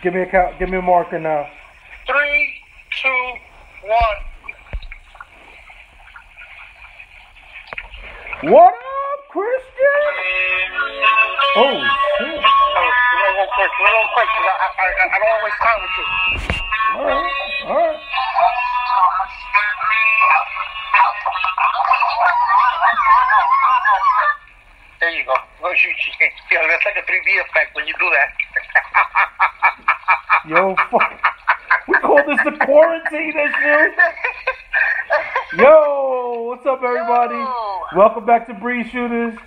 Give me a count. Give me a marker now. 3, 2, 1. What up, Christian? Oh, shit. No, we're gonna go quick. We're gonna go quick because I don't want to waste time with you. All right. There you go. Yo, that's like a 3D effect when you do that. Yo, fuck. We call this the quarantine issue. Yo, what's up, everybody? Yo. Welcome back to Breeze Shooters.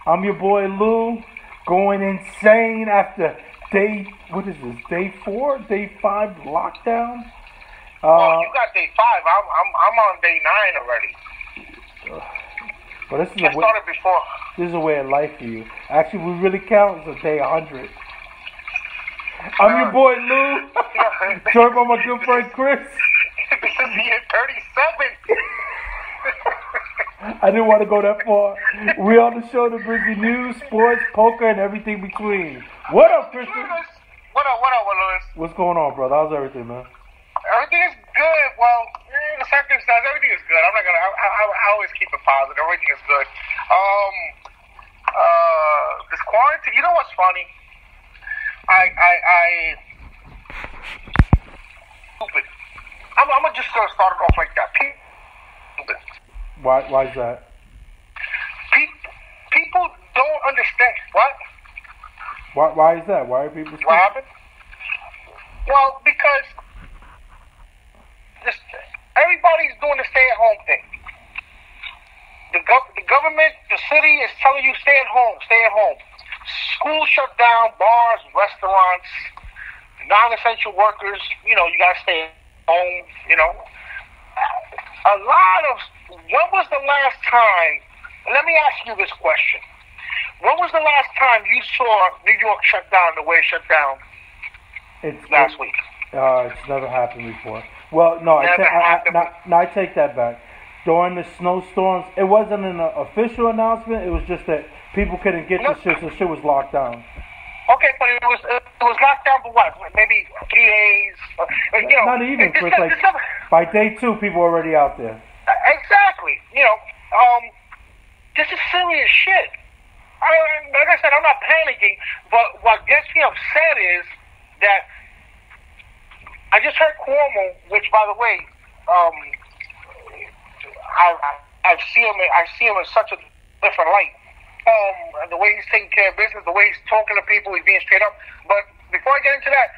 I'm your boy Lou, going insane after day 4, day 5 lockdown. Oh, you got day 5. I'm on day 9 already. But this is I started before. This is a way of life for you. Actually, we really count as a day 100. I'm your boy Lou, joined by my good friend Chris. This is year 37. I didn't want to go that far. We on the show that brings you news, sports, poker, and everything between. What up, Christian? What up, Louis? What's going on, brother? How's everything, man? Everything is good. Well, in the circumstances, everything is good. I'm not gonna. I always keep it positive. Everything is good. This quarantine. You know what's funny? Stupid. I'm gonna just start it off like that. Stupid. Why is that? People don't understand. What? Why is that? Why are people stupid? What happened? Well, because everybody's doing the stay-at-home thing. The government, the city is telling you stay at home. Schools shut down, bars, restaurants, non-essential workers. You gotta stay at home. A lot of. When was the last time? Let me ask you this question. When was the last time you saw New York shut down the way it shut down last week? It's never happened before. Well, no, I take that back. During the snowstorms, it wasn't an official announcement. It was just that people couldn't get the shit, so shit was locked down. Okay, but it was locked down for what? Maybe 3 days? Not even, Chris. By day 2, people were already out there. Exactly. This is serious shit. Like I said, I'm not panicking, but what gets me upset is that I just heard Cuomo, which, by the way, I see him in such a different light. The way he's taking care of business, the way he's talking to people, he's being straight up. But before I get into that,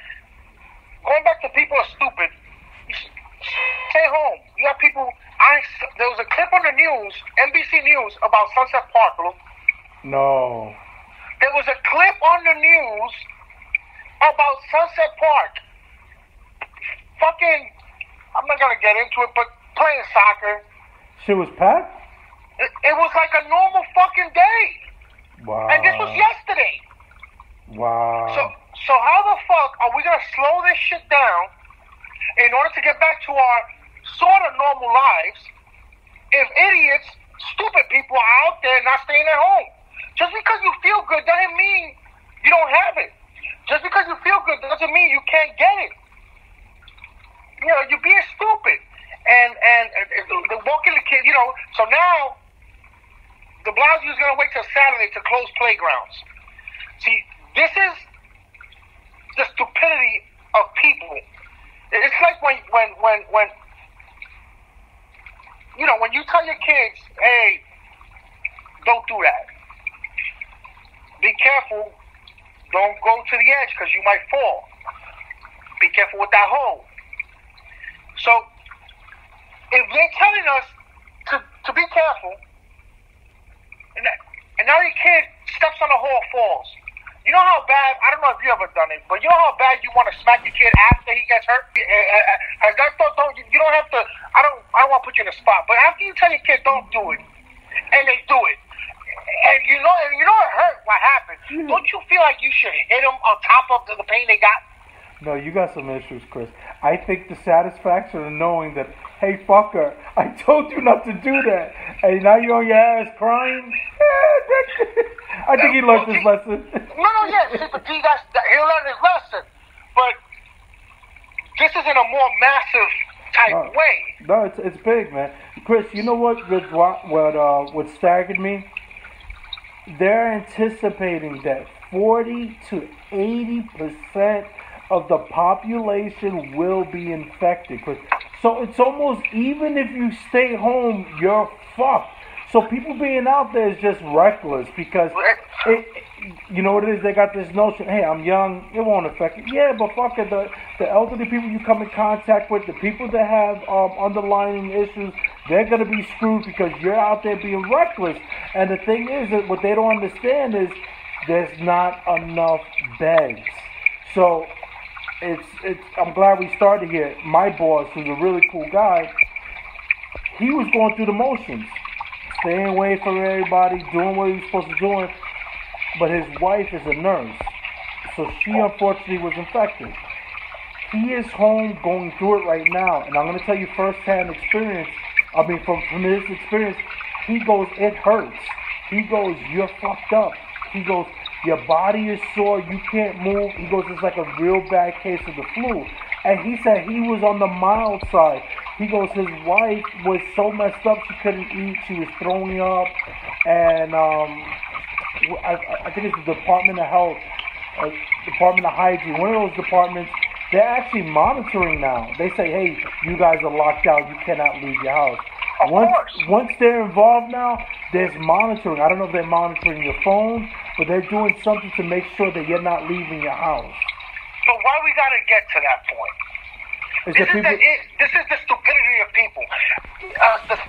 going back to people are stupid. Stay home. You got people. There was a clip on the news, NBC News, about Sunset Park. No. There was a clip on the news about Sunset Park. Fucking, I'm not gonna get into it, but playing soccer. Shit was packed? It was like a normal fucking day. Wow. And this was yesterday. Wow. So how the fuck are we gonna slow this shit down in order to get back to our sort of normal lives if idiots, stupid people are out there not staying at home? Just because you feel good doesn't mean you don't have it. Just because you feel good doesn't mean you can't get it. You're being stupid. And the walking the kid, so now de Blasio is going to wait till Saturday to close playgrounds. See, this is the stupidity of people. It's like when you tell your kids, hey, don't do that. Be careful. Don't go to the edge because you might fall. Be careful with that hole. So, if they're telling us to be careful, and now your kid steps on a hole, falls. You know how bad, I don't know if you ever done it, but you know how bad you want to smack your kid after he gets hurt? You don't have to, I don't want to put you in a spot, but after you tell your kid don't do it, and they do it, and you know it hurt what happened, don't you feel like you should hit them on top of the pain they got? No, you got some issues, Chris. I think the satisfaction of knowing that, hey, fucker, I told you not to do that, and now you're on your ass crying. I think he learned his lesson. No, yeah, see, but he'll learn his lesson. But this is in a more massive type way. No, it's big, man. Chris, you know what staggered me? They're anticipating that 40 to 80% of the population will be infected. So it's almost, even if you stay home, you're fucked. So people being out there is just reckless because, you know what it is? They got this notion, hey, I'm young, it won't affect me. Yeah, but fuck it, the elderly people you come in contact with, the people that have underlying issues, they're going to be screwed because you're out there being reckless. And the thing is that what they don't understand is there's not enough beds. So I'm glad we started here. My boss, who's a really cool guy, he was going through the motions, staying away from everybody, doing what he was supposed to be doing. But his wife is a nurse, so she unfortunately was infected. He is home going through it right now, and I'm going to tell you firsthand experience. I mean, from his experience, he goes, it hurts. He goes, you're fucked up. He goes, your body is sore, you can't move. He goes, it's like a real bad case of the flu. And he said he was on the mild side. He goes, his wife was so messed up she couldn't eat. She was throwing up. And I think it's the Department of Health, Department of Hygiene, one of those departments. They're actually monitoring now. They say, hey, you guys are locked out. You cannot leave your house. Once they're involved now, there's monitoring. I don't know if they're monitoring your phone, but they're doing something to make sure that you're not leaving your house. So why we got to get to that point? This is the stupidity of people. The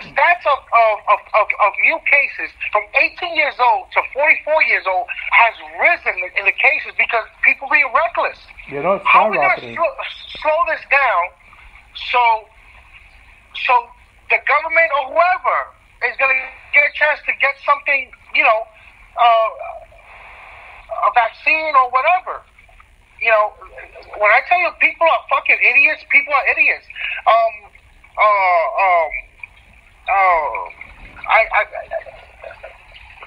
stats of new cases from 18 years old to 44 years old has risen in the cases because people being reckless. You know, it's how are we going to slow this down so the government or whoever is going to get a chance to get something, you know, a vaccine or whatever. You know, when I tell you people are fucking idiots, people are idiots.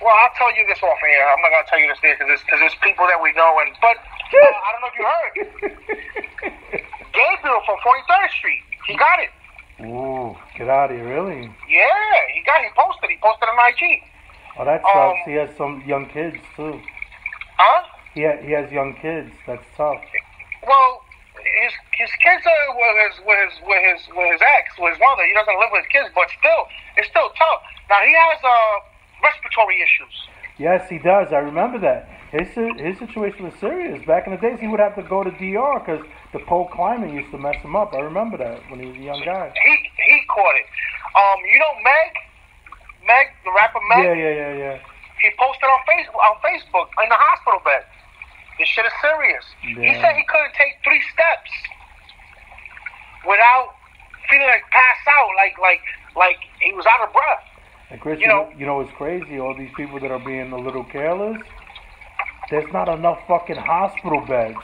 Well, I'll tell you this off air. I'm not gonna tell you this there because there's people that we know. But I don't know if you heard. Gabriel from 43rd Street, he got it. Ooh, get out of here, really? Yeah, he posted on IG. Oh, that sucks. He has some young kids too. Huh? He has young kids. That's tough. Well, his kids are with his ex, with his mother. He doesn't live with his kids, but still, it's still tough. Now he has respiratory issues. Yes, he does. I remember that. His situation was serious. Back in the days, he would have to go to DR because the cold climate used to mess him up. I remember that when he was a young guy. He caught it. You know Meg, the rapper Meg. Yeah. He posted on Facebook in the hospital bed. This shit is serious. Yeah. He said he couldn't take 3 steps without feeling like pass out, like he was out of breath. And Chris, you know what's crazy? All these people that are being a little careless, there's not enough fucking hospital beds.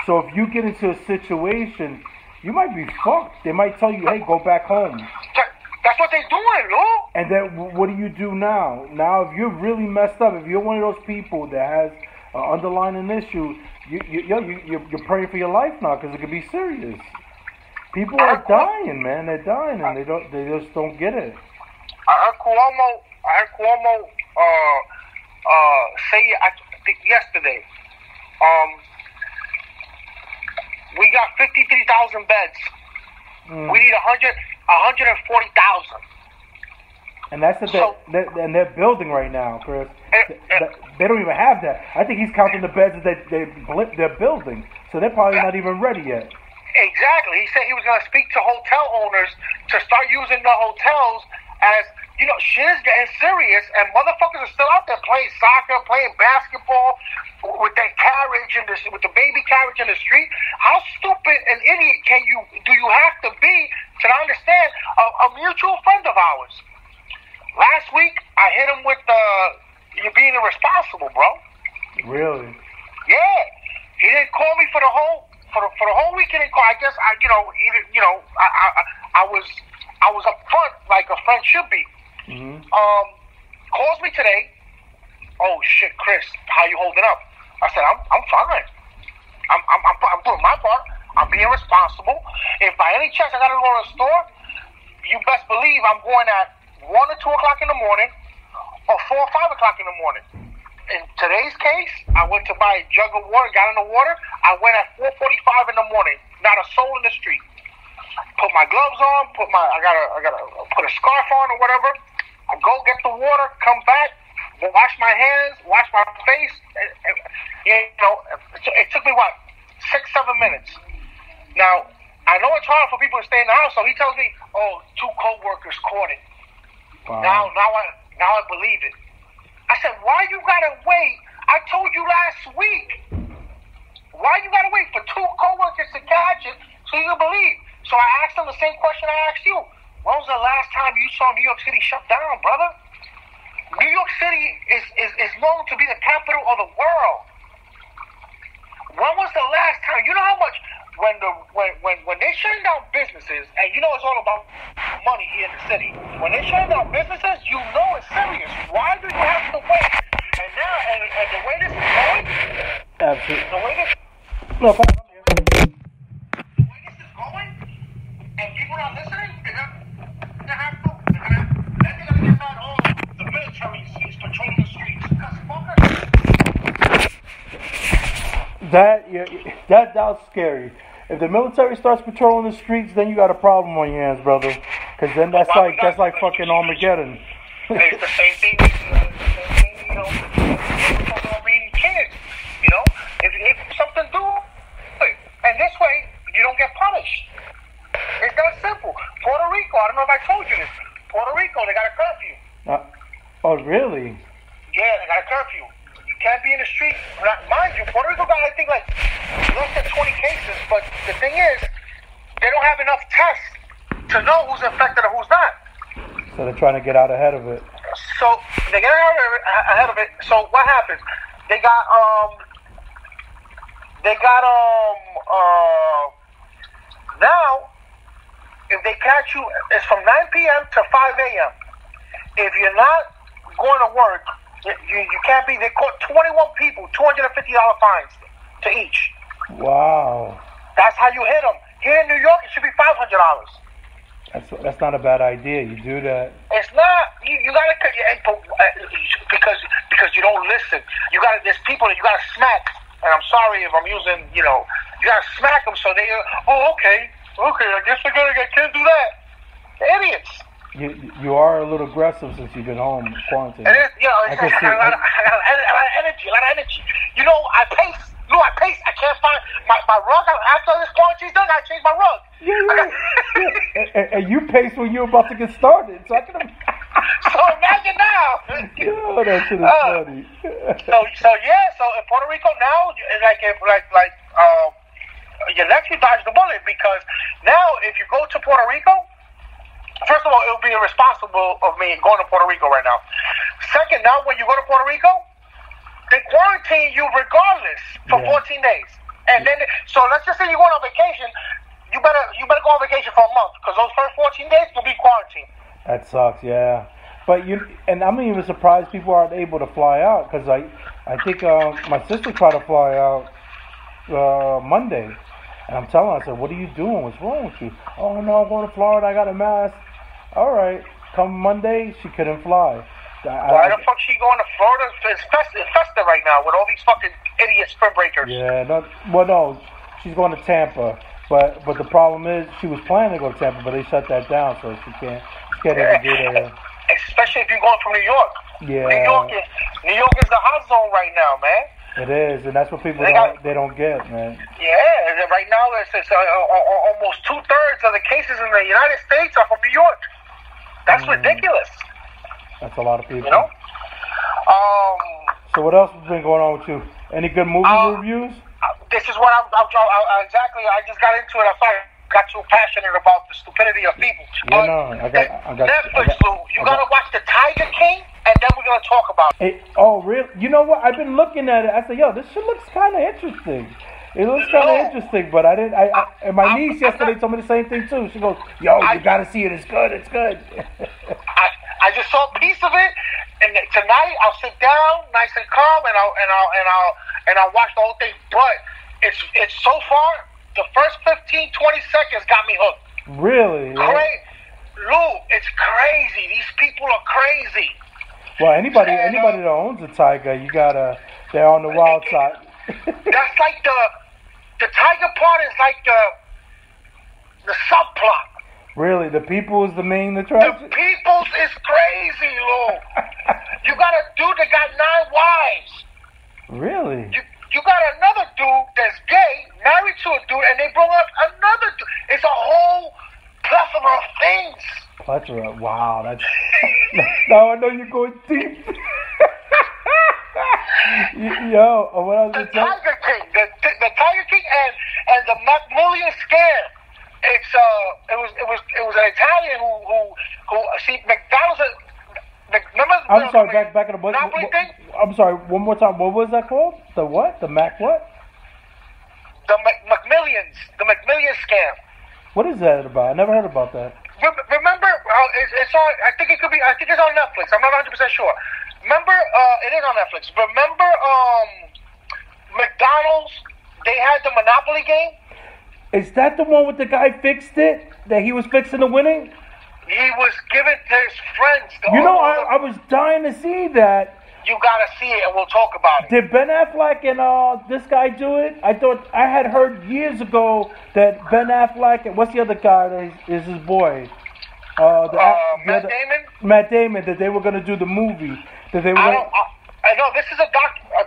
So if you get into a situation, you might be fucked. They might tell you, hey, go back home. That's what they're doing, Lou. And then what do you do now? Now, if you're really messed up, if you're one of those people that has an underlying issue, you're praying for your life now because it could be serious. People are dying, man. They're dying, and they just don't get it. I heard Cuomo say, I think yesterday, we got 53,000 beds. We need 140,000. And that's and they're building right now, Chris. They don't even have that. I think he's counting the beds that they're building, so they're probably not even ready yet. Exactly. He said he was going to speak to hotel owners to start using the hotels as, you know, shit is getting serious, and motherfuckers are still out there playing soccer, playing basketball with their carriage with the baby carriage in the street. How stupid an idiot do you have to be to not understand? A mutual friend of ours. Last week, I hit him with you're being irresponsible, bro. Really? Yeah. He didn't call me for the whole week. He didn't call. I guess I was upfront like a friend should be. Mm-hmm. Calls me today. Oh shit, Chris, how you holding up? I said I'm fine. I'm doing my part. I'm being responsible. If by any chance I gotta go to the store, you best believe I'm going at 1 or 2 o'clock in the morning, or 4 or 5 o'clock in the morning. In today's case, I went to buy a jug of water, got in the water. I went at 4:45 in the morning. Not a soul in the street. Put my gloves on. I gotta put a scarf on or whatever. I go get the water, come back, wash my hands, wash my face. It took me 6-7 minutes. Now I know it's hard for people to stay in the house, so he tells me, "Oh, 2 co-workers caught it." Wow. Now I believe it. I said, why you gotta wait? I told you last week. Why you gotta wait for 2 co-workers to catch it so you can believe? So I asked him the same question I asked you. When was the last time you saw New York City shut down, brother? New York City is known to be the capital of the world. When was the last time? You know how much when they shut down businesses, and you know it's all about money here in the city. When they shut down businesses, you know it's serious. Why do you have to wait? And now, and the way this is going, absolutely. The way this is going, and people are listening, they're gonna get mad. Oh, the military is patrolling the streets. That's scary. If the military starts patrolling the streets, then you got a problem on your hands, brother. Because then that's like fucking Armageddon. It's the same thing. Being kids, if something do it, and this way you don't get punished. It's that simple. Puerto Rico, I don't know if I told you this. Puerto Rico, they got a curfew. Oh, really? Yeah, they got a curfew. You can't be in the street. Mind you, Puerto Rico got, I think, like less than 20 cases, but the thing is, they don't have enough tests to know who's infected or who's not. So they're trying to get out ahead of it. So they get ahead of it. So what happens? They got now, if they catch you, it's from 9 p.m. to 5 a.m. If you're not going to work, you can't be. They caught 21 people, $250 fines to each. Wow. That's how you hit them. Here in New York, it should be $500. That's not a bad idea. You do that. It's not. You gotta because you don't listen. There's people that you gotta smack. And I'm sorry if I'm using. You gotta smack them so they. Oh, okay. I guess I can't do that. They're idiots. You are a little aggressive since you've been home quarantined. It is. I got a lot of energy. I pace. I can't find my rug. After this quarantine's done, I change my rug. Yeah. And you pace when you're about to get started. So I can. So imagine now. Oh, that shit is funny. So in Puerto Rico now, you actually dodged the bullet because now if you go to Puerto Rico, first of all, it would be irresponsible of me going to Puerto Rico right now. Second, now when you go to Puerto Rico, they quarantine you regardless for 14 days. And then, so let's just say you're going on vacation, you better go on vacation for a month because those first 14 days will be quarantined. That sucks, yeah. But and I'm even surprised people aren't able to fly out because I think my sister tried to fly out Monday. And I'm telling her, I said, what are you doing? What's wrong with you? Oh, no, I'm going to Florida. I got a mask. All right. Come Monday, she couldn't fly. Why the fuck she going to Florida? It's festive right now with all these fucking idiot spring breakers. Yeah, no, she's going to Tampa. But the problem is she was planning to go to Tampa, but they shut that down, so she can't even do that. Especially if you're going from New York. Yeah. New York is the hot zone right now, man. It is, and that's what people don't get, man. Yeah, right now it's almost 2/3 of the cases in the United States are from New York. That's ridiculous. That's a lot of people. So what else has been going on with you? Any good movie reviews? This is what I'm exactly. I just got into it. I got too passionate about the stupidity of people. I got Netflix, Lou. You gotta watch The Tiger King, and then we're gonna talk about it. Oh, really? You know what? I've been looking at it. I said, yo, this shit looks kind of interesting. It looks kind of interesting, but I didn't. And my niece yesterday told me the same thing too. She goes, yo, you gotta see it. It's good. It's good. I just saw a piece of it, and tonight I'll sit down, nice and calm, and I'll watch the whole thing. But it's so far the first 15, 20 seconds got me hooked. Really? Lou, it's crazy. These people are crazy. Well, anybody that owns a tiger, they're on the wild side. That's like the tiger part is like the subplot. Really, the people is the main attraction. The people's is crazy, Lou. You got a dude that got 9 wives. Really? You got another dude that's gay, married to a dude, and they brought up another dude. It's a whole plethora of things. Plethora? Wow, that's... Now I know you're going deep. Yo, what else? The Tiger King, the Tiger King, and the Macmillan scam. It was an Italian who see McDonald's. Remember? I'm sorry, back in the book. Thing? I'm sorry, one more time. What was that called? The what? The Mac what? The McMillions. The McMillian scam. What is that about? I never heard about that. Remember? It's on. I think it's on Netflix. I'm not 100% sure. Remember? It is on Netflix. Remember? McDonald's. They had the Monopoly game. Is that the one with the guy fixed it? That he was fixing the winning? He was giving to his friends. I was dying to see that. You gotta see it, and we'll talk about it. Did Ben Affleck and this guy do it? I thought I had heard years ago that Ben Affleck and what's the other guy that is his boy? Matt Damon. That they were gonna do the movie. That they were. I know this is a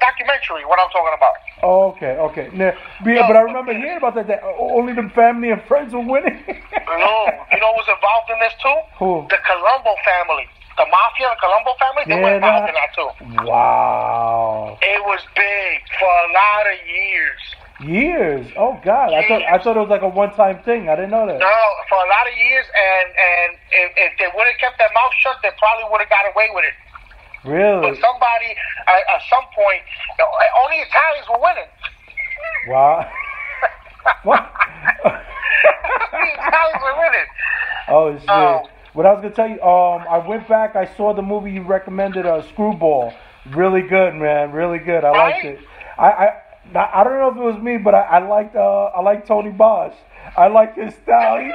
documentary. What I'm talking about. Oh, okay. Now, but I remember hearing about that only the family and friends were winning. No, you know who's involved in this too? Who? The Colombo family. The mafia, the Colombo family, they were involved in that too. Wow. It was big for a lot of years. Years? Oh God! Years. I thought it was like a one-time thing. I didn't know that. No, for a lot of years, and if they would have kept their mouth shut, they probably would have got away with it. Really? But somebody at some point, only Italians were winning. Wow. What? Only Italians were winning. Oh shit. What I was gonna tell you, I went back. I saw the movie you recommended, Screwball. Really good, man. Really good. I liked it. I don't know if it was me, but I liked Tony Bosch. I liked his style. He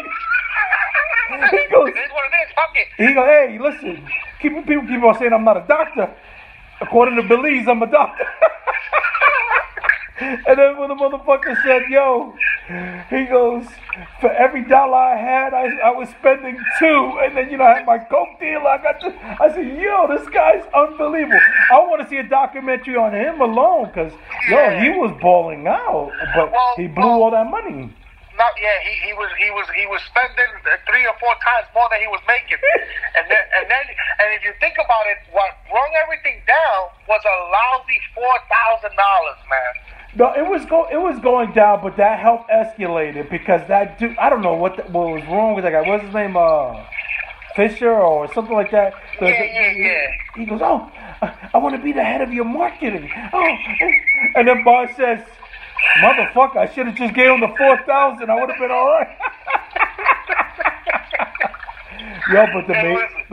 goes, it is what it is. Fuck it. He goes, hey, listen. People keep on saying I'm not a doctor. According to Belize, I'm a doctor. And then when the motherfucker said, yo, he goes, for every dollar I had, I was spending $2. And then, I had my coke deal. I said, yo, this guy's unbelievable. I want to see a documentary on him alone because, he was balling out. But he blew all that money. He was spending 3 or 4 times more than he was making, and if you think about it, what brought everything down was a lousy $4,000, man. No, it was going down, but that helped escalate it because that dude, I don't know what was wrong with that guy. What's his name? Fisher or something like that. Yeah. He goes, oh, I want to be the head of your marketing. Oh, and then Bosch says, motherfucker, I should have just gave him the 4,000. I would have been all right.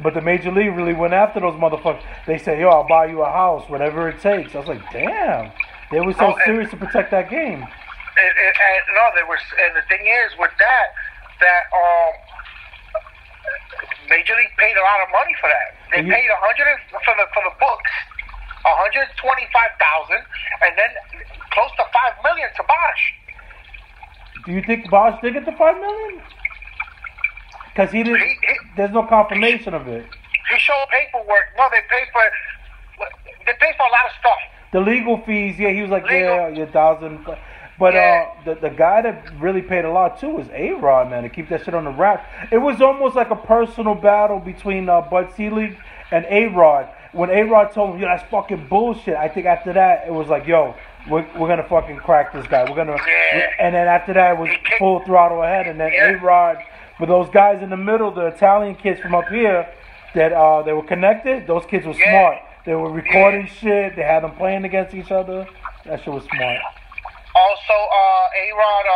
But the Major League really went after those motherfuckers. They said, yo, I'll buy you a house, whatever it takes. I was like, damn. They were so serious to protect that game. And the thing is with that Major League paid a lot of money for that. They paid $100 for the books, $125,000, and then close to $5 million to Bosch. Do you think Bosch did get the $5 million? Because he didn't. There's no confirmation of it. He showed paperwork. No, they paid for a lot of stuff. The legal fees, he was like, yeah, 1,000. But the guy that really paid a lot too was A-Rod, man, to keep that shit on the wrap. It was almost like a personal battle between Bud Selig and A-Rod. When A-Rod told him, yo, that's fucking bullshit, I think after that, it was like, yo, we're gonna fucking crack this guy. And then after that, it was full throttle ahead. And then A-Rod, with those guys in the middle, the Italian kids from up here, that they were connected, those kids were smart. They were recording shit. They had them playing against each other. That shit was smart. Also, A-Rod,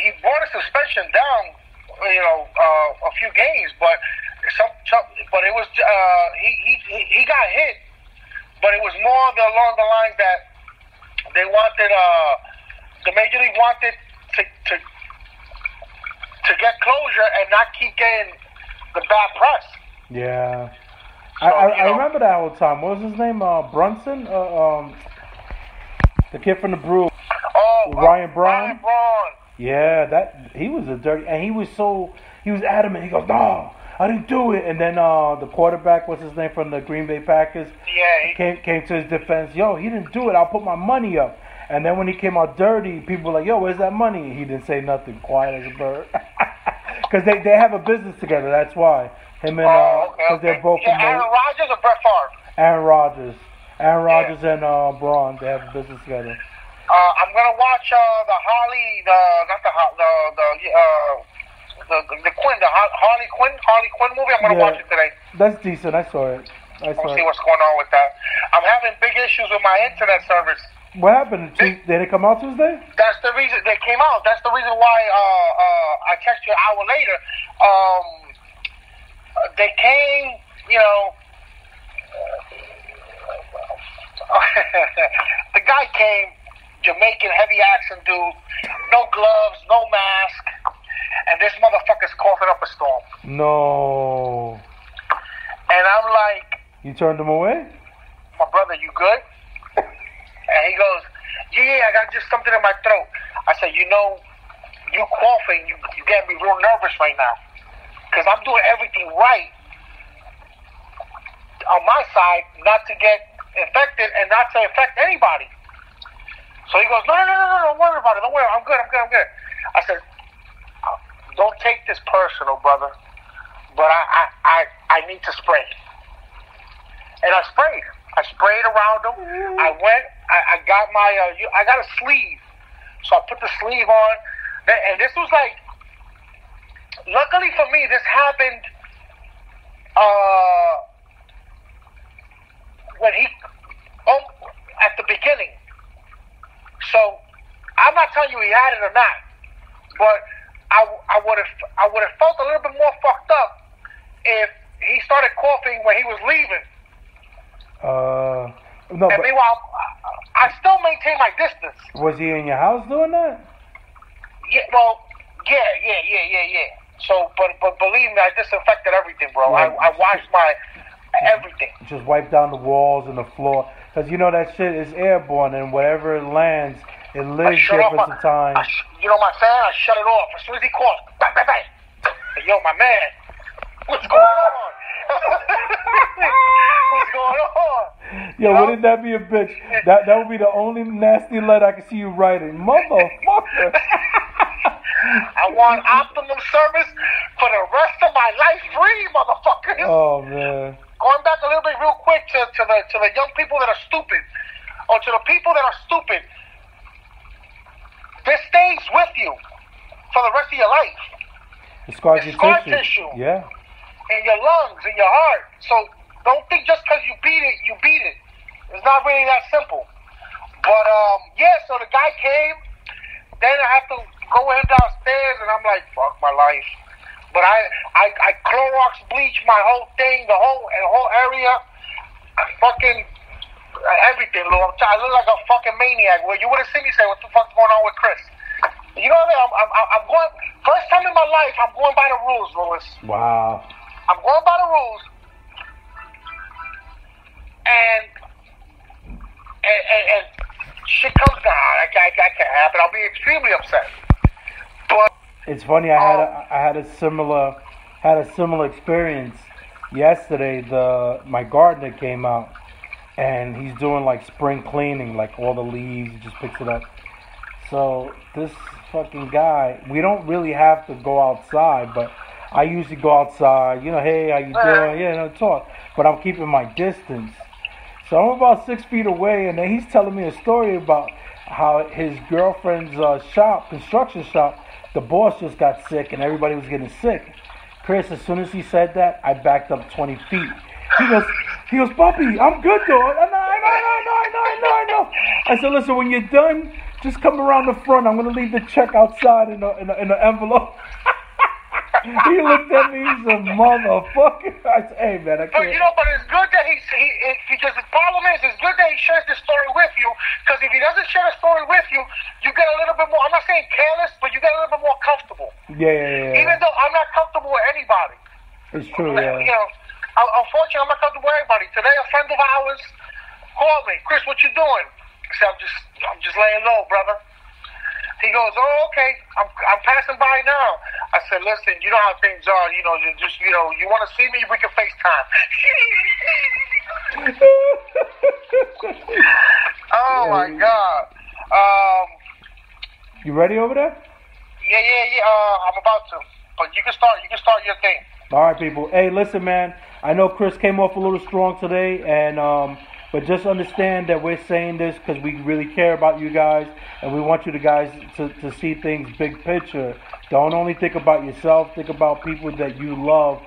he brought a suspension down, a few games, but it was he got hit, but it was more along the lines that they wanted the Major League wanted to get closure and not keep getting the bad press. Yeah. So, I remember that whole time. What was his name? Brunson? The kid from the Brew. Oh, Ryan Braun? Ryan Braun. Yeah, he was a dirty, and he was adamant. He goes, no, I didn't do it. And then the quarterback, what's his name, from the Green Bay Packers, came to his defense. Yo, he didn't do it. I'll put my money up. And then when he came out dirty, people were like, yo, where's that money? He didn't say nothing, quiet as a bird. Because they have a business together, that's why. Him and, because they're both Aaron Rodgers or Brett Favre? Aaron Rodgers and Braun, they have a business together. I'm gonna watch the Harley Quinn movie. I'm gonna watch it today. That's decent. I saw it. We'll see what's going on with that. I'm having big issues with my internet service. What happened? Did it come out Tuesday? That's the reason they came out. That's the reason why I texted you an hour later. They came, the guy came, Jamaican heavy accent dude, no gloves, no mask, and this motherfucker's coughing up a storm. No. And I'm like, you turned him away? My brother, you good? And he goes, yeah, I got just something in my throat. I said, you coughing, you get me real nervous right now. Because I'm doing everything right on my side not to get infected and not to infect anybody. So he goes, no, don't worry about it. Don't worry, I'm good. I said, don't take this personal, brother, but I need to spray. And I sprayed. I sprayed around him. I went, I got I got a sleeve. So I put the sleeve on. And this was like, luckily for me, this happened when at the beginning. So I'm not telling you he had it or not, but I would have felt a little bit more fucked up if he started coughing when he was leaving. No. And meanwhile, I still maintain my distance. Was he in your house doing that? Yeah. Well, yeah. So, but believe me, I disinfected everything, bro. Right. I washed my everything. Just wipe down the walls and the floor, because that shit is airborne, and wherever it lands, it lives there for some time. My fan, I shut it off as soon as he coughed. Bang, bang, bang. Hey, yo, my man, what's going on? What's going on? Yo, wouldn't that be a bitch? That would be the only nasty letter I can see you writing, motherfucker. I want optimum service for the rest of my life, free, motherfuckers. Oh man. Going back a little bit real quick to the young people that are stupid, or to the people that are stupid. This stays with you for the rest of your life. It's scar tissue. Yeah. In your lungs, in your heart. So don't think just because you beat it. It's not really that simple. But so the guy came. Then I have to go in downstairs, and I'm like, fuck my life. But I Clorox bleached my whole thing, the whole area. I fucking everything, Lou. I look like a fucking maniac. Well, you would have seen me say, what the fuck's going on with Chris? You know what I mean? I'm going, first time in my life, I'm going by the rules, Louis. Wow. I'm going by the rules. And shit comes down. I can't happen. I'll be extremely upset. But it's funny. I had a similar experience yesterday. My gardener came out, and he's doing like spring cleaning, like all the leaves. He just picks it up. So this fucking guy, we don't really have to go outside, but I usually go outside. Hey, how you doing? Talk. But I'm keeping my distance. So I'm about 6 feet away, and then he's telling me a story about how his girlfriend's construction shop, the boss just got sick, and everybody was getting sick. Chris, as soon as he said that, I backed up 20 feet. He goes, Puppy, I'm good, dog. I know. I said, listen, when you're done, just come around the front. I'm gonna leave the check outside in the envelope. He looked at me, he's a motherfucker. I said, hey, man, I can't. But, but it's good that because the problem is, it's good that he shares this story with you, because if he doesn't share the story with you, you get a little bit more, I'm not saying careless, but you get a little bit more comfortable. Yeah. Even though I'm not comfortable with anybody. It's true, yeah. Unfortunately, I'm not comfortable with anybody. Today, a friend of ours called me. Chris, what you doing? I said, I'm just laying low, brother. He goes, oh, okay. I'm passing by now. I said, listen, you know how things are. You want to see me? We can FaceTime. Oh my God. You ready over there? Yeah. I'm about to. But you can start your thing. All right, people. Hey, listen, man. I know Chris came off a little strong today, and but just understand that we're saying this because we really care about you guys, and we want you guys to see things big picture. Don't only think about yourself. Think about people that you love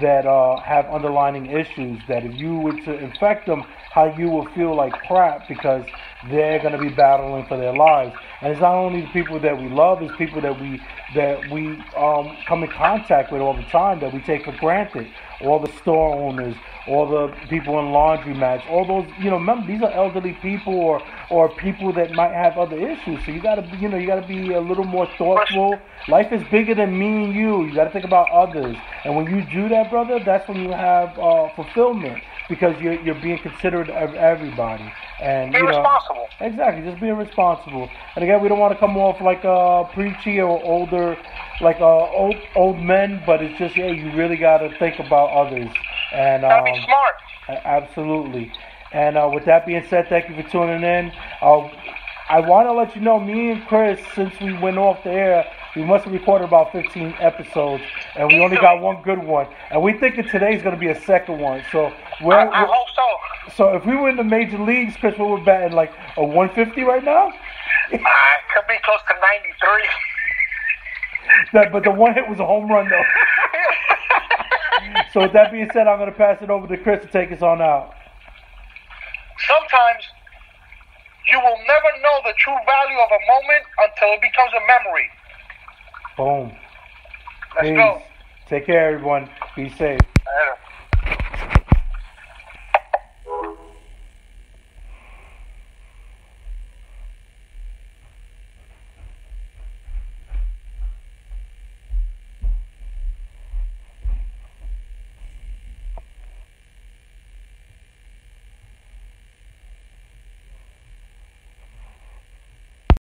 that have underlying issues. That if you were to infect them, how you will feel like crap because they're going to be battling for their lives. And it's not only the people that we love; it's people that we come in contact with all the time that we take for granted. All the store owners, all the people in laundromats, all those, remember, these are elderly people or people that might have other issues. So you gotta be a little more thoughtful. Life is bigger than me and you. You gotta think about others. And when you do that, brother, that's when you have fulfillment because you're being considerate of everybody. And be responsible. Exactly, just being responsible. And again, we don't want to come off like preachy or older, like old men, but it's just you really got to think about others. And gotta be smart. Absolutely. And with that being said, thank you for tuning in. I want to let you know, me and Chris, since we went off the air, we must have recorded about 15 episodes, and we only got one good one. And we think that today's going to be a second one. So I hope so. So if we were in the major leagues, Chris, we were batting like a 150 right now? Could be close to 93. But the one hit was a home run, though. So with that being said, I'm going to pass it over to Chris to take us on out. Sometimes you will never know the true value of a moment until it becomes a memory. Boom. Let's go. Take care, everyone. Be safe. Later.